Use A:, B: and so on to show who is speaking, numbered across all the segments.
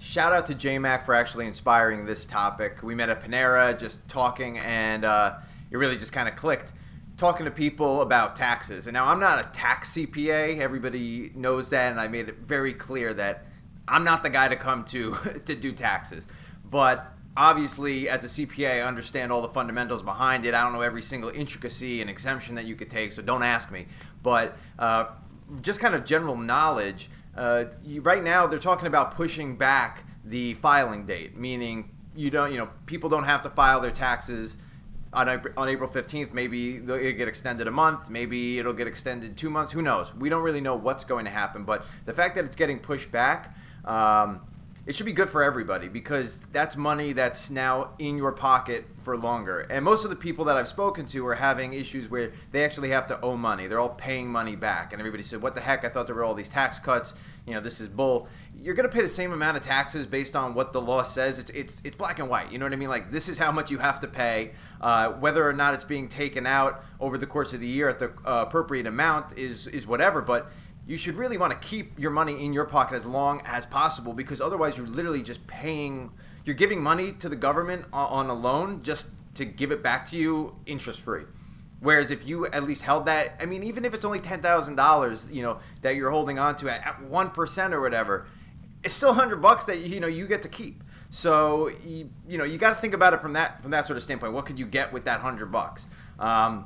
A: Shout out to JMac for actually inspiring this topic. We met at Panera just talking, and it really just kind of clicked. Talking to people about taxes. And now I'm not a tax CPA. Everybody knows that, and I made it very clear that I'm not the guy to come to to do taxes. But obviously, as a CPA, I understand all the fundamentals behind it. I don't know every single intricacy and exemption that you could take, so don't ask me. But just kind of general knowledge, right now they're talking about pushing back the filing date, meaning people don't have to file their taxes on April 15th. Maybe it'll get extended a month. Maybe it'll get extended 2 months. Who knows? We don't really know what's going to happen. But the fact that it's getting pushed back, it should be good for everybody, because that's money that's now in your pocket for longer. And most of the people that I've spoken to are having issues where they actually have to owe money. They're all paying money back. And everybody said, what the heck? I thought there were all these tax cuts. This is bull. You're going to pay the same amount of taxes based on what the law says. It's black and white. You know what I mean? Like, this is how much you have to pay. Whether or not it's being taken out over the course of the year at the appropriate amount is whatever. But you should really want to keep your money in your pocket as long as possible, because otherwise you're literally just you're giving money to the government on a loan just to give it back to you interest free. Whereas if you at least held that, I mean, even if it's only $10,000, that you're holding on to at 1% or whatever, it's still $100 that you get to keep. So you got to think about it from that sort of standpoint. What could you get with that $100?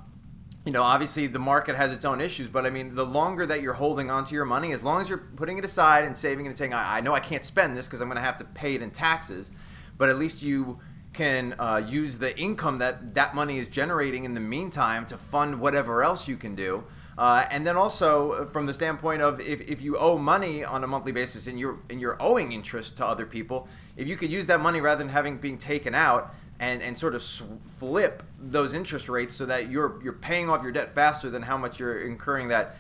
A: Obviously the market has its own issues, but I mean, the longer that you're holding onto your money, as long as you're putting it aside and saving it and saying, I know I can't spend this because I'm going to have to pay it in taxes, but at least you can use the income that money is generating in the meantime to fund whatever else you can do. And then also from the standpoint of if you owe money on a monthly basis and you're owing interest to other people, if you could use that money rather than being taken out and sort of flip those interest rates so that you're paying off your debt faster than how much you're incurring that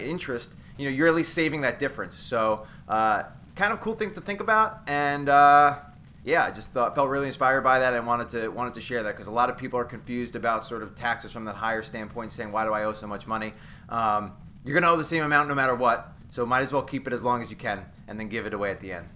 A: interest, you're at least saving that difference. So kind of cool things to think about. And I just felt really inspired by that and wanted to share that, because a lot of people are confused about sort of taxes from that higher standpoint, saying, why do I owe so much money? You're going to owe the same amount no matter what, so might as well keep it as long as you can and then give it away at the end.